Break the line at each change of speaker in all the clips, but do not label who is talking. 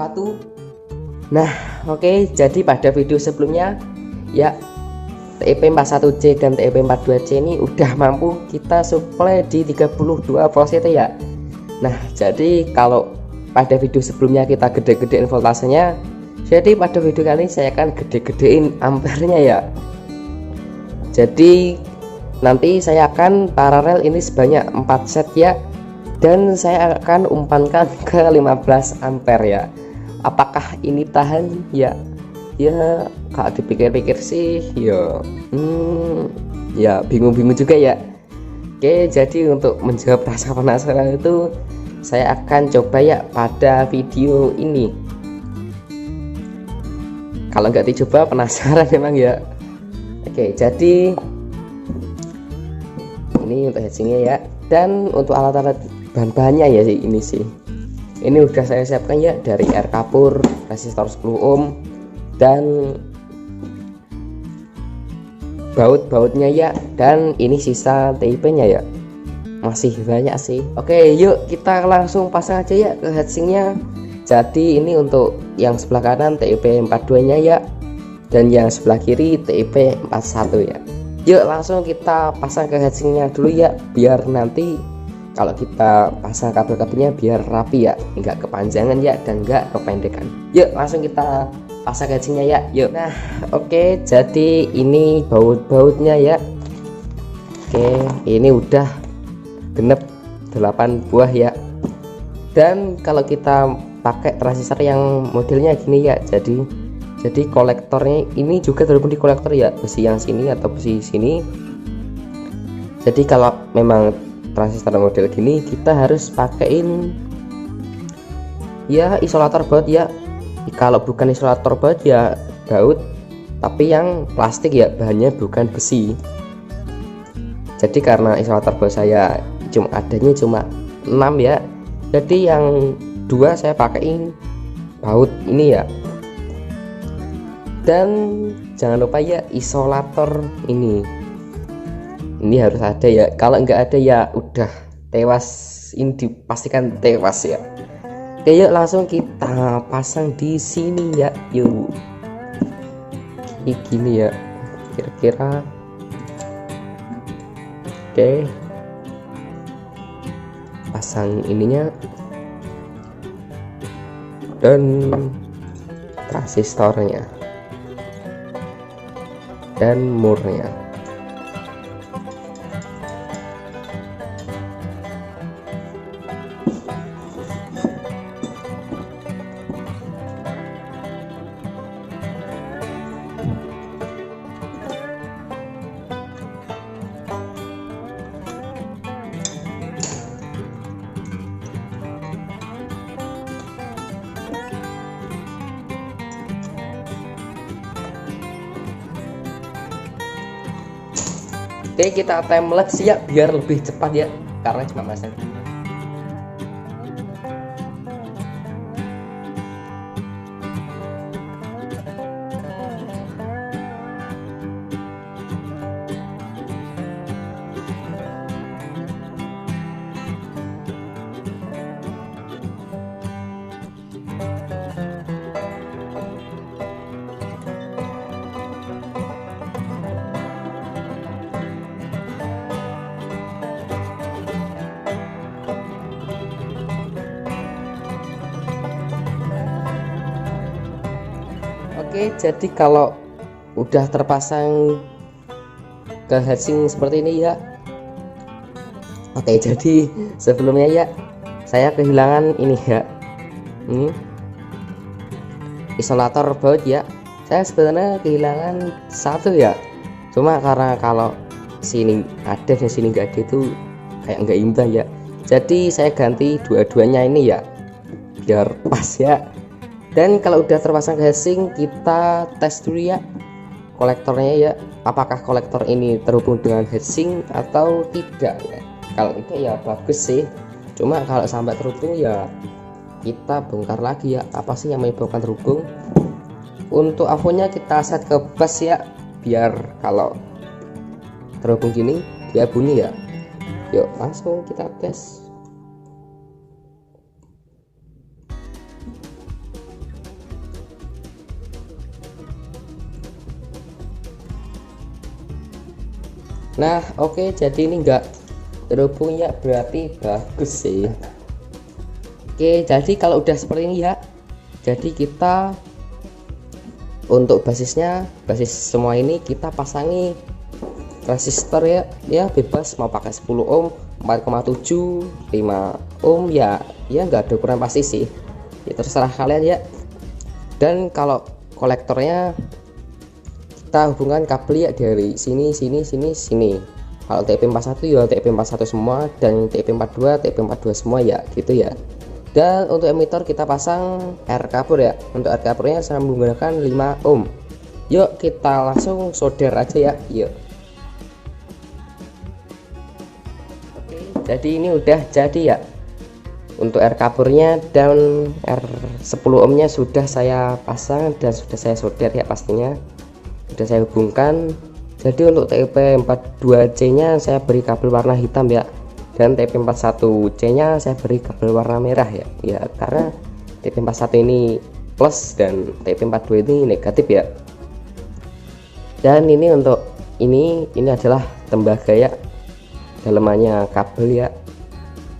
wabarakatuh. Nah, oke, jadi pada video sebelumnya ya TEP41C dan TEP42C ini udah mampu kita supply di 32 volt ya. Nah, jadi kalau pada video sebelumnya kita gede-gedein voltasenya, jadi pada video kali ini saya akan gede-gedein ampernya ya. Jadi nanti saya akan paralel ini sebanyak 4 set ya, dan saya akan umpankan ke 15 ampere ya. Apakah ini tahan ya? Ya kalau dipikir-pikir sih ya bingung-bingung juga ya. Oke, jadi untuk menjawab rasa penasaran itu saya akan coba ya pada video ini. Kalau nggak dicoba penasaran memang ya. Oke, jadi ini untuk heatsingnya ya, dan untuk alat-alat bahan-bahannya ya sih, ini udah saya siapkan ya, dari air kapur, resistor 10 ohm, dan baut-bautnya ya, dan ini sisa TIP nya ya, masih banyak sih. Oke, yuk kita langsung pasang aja ya ke heatsingnya. Jadi ini untuk yang sebelah kanan TIP 42 nya ya, dan yang sebelah kiri TIP 41 ya. Yuk langsung kita pasang ke heatsingnya dulu ya, biar nanti kalau kita pasang kabel-kabelnya biar rapi ya, nggak kepanjangan ya, dan nggak kependekan. Yuk langsung kita pasang heatsingnya ya. Yuk. Nah, oke, jadi ini baut-bautnya ya. Oke, ini udah genep 8 buah ya. Dan kalau kita pakai transistor yang modelnya gini ya, jadi kolektornya ini juga terhubung di kolektor ya, besi yang sini atau besi sini. Jadi kalau memang transistor model gini kita harus pakaiin ya isolator baut ya. Kalau bukan isolator baut ya baut, tapi yang plastik ya, bahannya bukan besi. Jadi karena isolator baut saya adanya cuma 6 ya, jadi yang 2 saya pakaiin baut ini ya. Dan jangan lupa ya isolator ini harus ada ya, kalau nggak ada ya udah tewas, ini dipastikan tewas ya. Oke, yuk langsung kita pasang di sini ya. Yuk, gini ya kira-kira. Oke, pasang ininya dan transistornya dan murnya. Oke, kita timelapse ya biar lebih cepat ya, karena cuma masang. Oke, jadi kalau udah terpasang ke heatsing seperti ini ya. Oke, jadi sebelumnya ya saya kehilangan ini ya, ini isolator baut ya. Saya sebenarnya kehilangan satu ya, cuma karena kalau sini ada dan sini nggak ada itu kayak nggak imbang ya. Jadi saya ganti dua-duanya ini ya biar pas ya. Dan kalau udah terpasang ke heatsing, kita tes dulu ya kolektornya ya, apakah kolektor ini terhubung dengan heatsing atau tidak ya. Kalau itu ya bagus sih, cuma kalau sampai terhubung ya kita bongkar lagi ya, apa sih yang menyebabkan terhubung. Untuk avonya kita set ke bus ya, biar kalau terhubung gini dia bunyi ya. Yuk langsung kita tes. Nah oke, jadi ini enggak terhubung ya, berarti bagus sih. Oke, jadi kalau udah seperti ini ya, jadi kita untuk basisnya, basis semua ini kita pasangi resistor ya, bebas mau pakai 10 ohm, 4,7, 5 ohm ya nggak ada ukuran pasti sih, ya terserah kalian ya. Dan kalau kolektornya kita hubungkan kabel ya dari sini. Kalau TP41 ya TP41 semua, dan TP42 TP42 semua ya gitu ya. Dan untuk emitter kita pasang R kabur ya. Untuk R kaburnya saya menggunakan 5 ohm. Yuk kita langsung solder aja ya. Yuk. Oke, jadi ini udah jadi ya. Untuk R kaburnya dan R10 ohmnya sudah saya pasang dan sudah saya solder ya, pastinya sudah saya hubungkan. Jadi untuk TP42C nya saya beri kabel warna hitam ya, dan TP41C nya saya beri kabel warna merah ya karena TP41 ini plus dan TP42 ini negatif ya. Dan ini untuk ini adalah tembaga ya, dalemannya kabel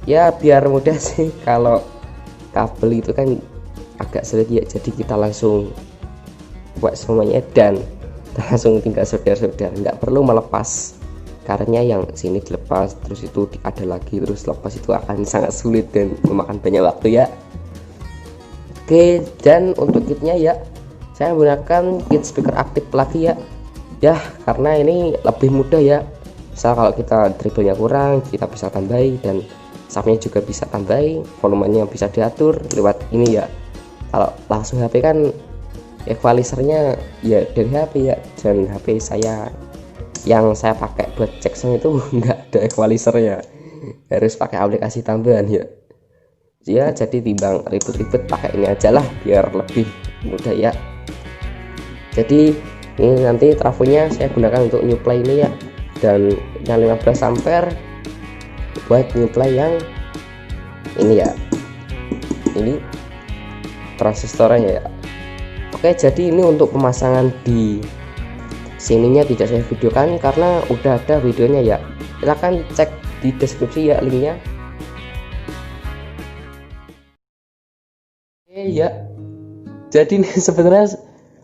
ya biar mudah sih. Kalau kabel itu kan agak sulit ya, jadi kita langsung buat semuanya dan langsung tinggal solder, nggak perlu melepas, karena yang sini dilepas terus itu ada lagi terus lepas, itu akan sangat sulit dan memakan banyak waktu ya. Oke, dan untuk kitnya ya saya menggunakan kit speaker aktif lagi ya karena ini lebih mudah ya. Misal kalau kita treble-nya kurang, kita bisa tambahin, dan subnya juga bisa tambahin, volumenya bisa diatur lewat ini ya. Kalau langsung HP kan equalizernya ya dari HP ya, dan HP saya yang saya pakai buat cek sound itu nggak ada equalizernya, harus pakai aplikasi tambahan ya. Jadi timbang ribet-ribet pakai ini aja lah biar lebih mudah ya. Jadi ini nanti trafonya saya gunakan untuk nyuplai ini ya, dan yang 15 ampere buat nyuplai yang ini ya, ini transistornya ya. Oke, jadi ini untuk pemasangan di sininya tidak saya videokan karena udah ada videonya ya, silahkan cek di deskripsi ya linknya. Oke ya, jadi ini sebenarnya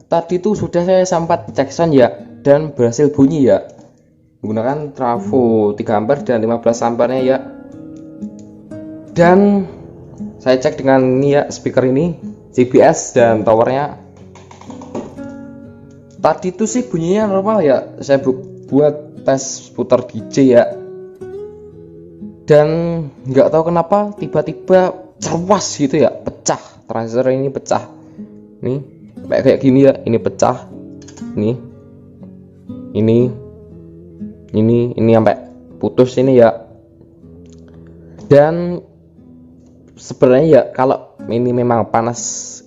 tadi itu sudah saya sempat cek sound ya, dan berhasil bunyi ya, menggunakan trafo 3 ampere dan 15 ampernya ya. Dan saya cek dengan ini ya, speaker ini CBS dan towernya. Tadi itu sih bunyinya normal ya, saya buat tes putar DJ ya, dan nggak tahu kenapa tiba-tiba cerwas gitu ya, pecah, transistor ini pecah nih kayak gini ya, ini pecah, ini sampai putus ini ya. Dan sebenarnya ya kalau ini memang panas,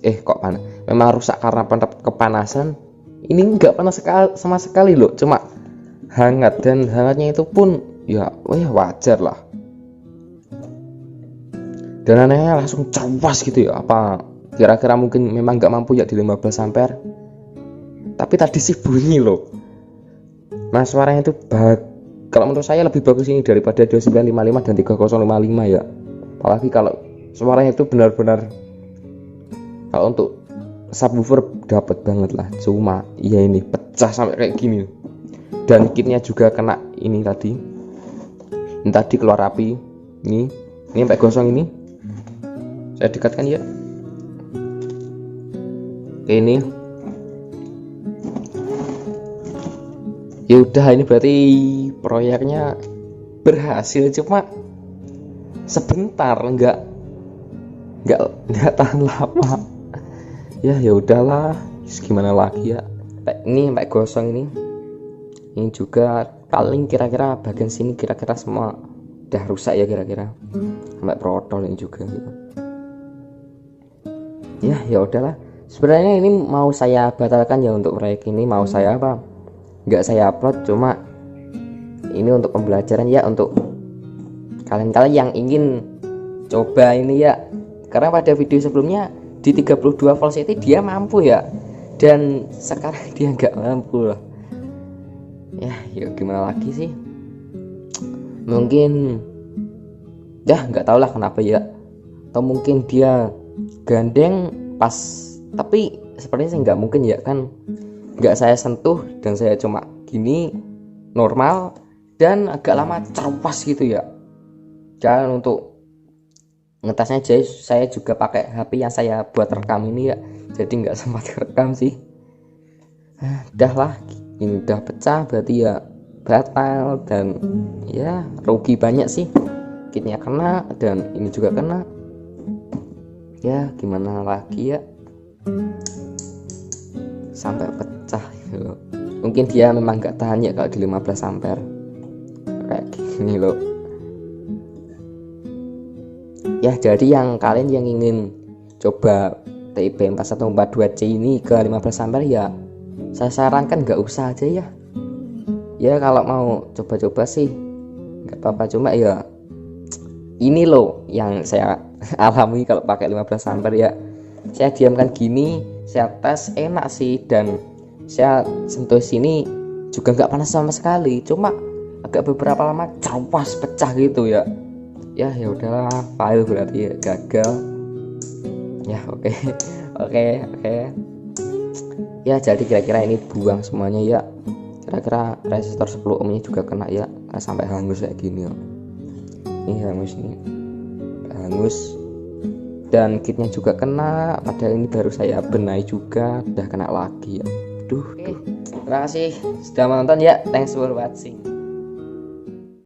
memang rusak karena kepanasan, ini enggak panas sama sekali loh, cuma hangat, dan hangatnya itu pun ya wajar lah. Dan anehnya langsung cerwas gitu ya, apa kira-kira mungkin memang nggak mampu ya di 15 ampere. Tapi tadi sih bunyi loh, nah suaranya itu kalau menurut saya lebih bagus ini daripada 2955 dan 3055 ya. Apalagi kalau suaranya itu benar-benar, kalau untuk subwoofer dapat banget lah, cuma ya ini pecah sampai kayak gini. Dan kitnya juga kena ini tadi keluar api, ini sampai gosong. Ini saya dekatkan ya, oke ini ya udah, ini berarti proyeknya berhasil, cuma sebentar, nggak tahan lama ya udahlah, gimana lagi ya. Ini sampai gosong, ini juga paling kira-kira bagian sini kira-kira semua udah rusak ya, kira-kira sampai protol ini juga gitu. Ya udahlah, sebenarnya ini mau saya batalkan ya, untuk proyek ini mau saya nggak saya upload, cuma ini untuk pembelajaran ya, untuk kalian-kalian yang ingin coba ini ya, karena pada video sebelumnya di 32 volt itu dia mampu ya, dan sekarang dia nggak mampu lah ya gimana lagi sih. Mungkin ya nggak tahu lah kenapa ya, atau mungkin dia gandeng pas, tapi sepertinya sih nggak mungkin ya, kan nggak saya sentuh dan saya cuma gini normal dan agak lama cerupas gitu ya. Dan untuk ngetesnya aja saya juga pakai HP yang saya buat rekam ini ya, jadi nggak sempat rekam sih. Udah lah, ini udah pecah berarti ya batal, dan ya rugi banyak sih, kitnya kena dan ini juga kena, ya gimana lagi ya, sampai pecah gitu loh. Mungkin dia memang nggak tahan ya kalau di 15 ampere kayak gini loh ya. Jadi yang kalian yang ingin coba TIP 4142C ini ke 15 ampere ya, saya sarankan nggak usah aja ya. Ya kalau mau coba-coba sih nggak apa-apa, cuma ya ini loh yang saya alami kalau pakai 15 ampere ya. Saya diamkan gini, saya tes enak sih, dan saya sentuh sini juga nggak panas sama sekali, cuma agak beberapa lama cerupas pecah gitu ya. Ya udahlah, fail berarti ya, gagal ya. Oke. Ya jadi kira-kira ini buang semuanya ya. Kira-kira resistor 10 ohmnya juga kena ya, sampai hangus kayak gini ya. Ini hangus dan kitnya juga kena, padahal ini baru saya benahi juga udah kena lagi ya. Terima kasih sudah menonton ya, thanks for watching.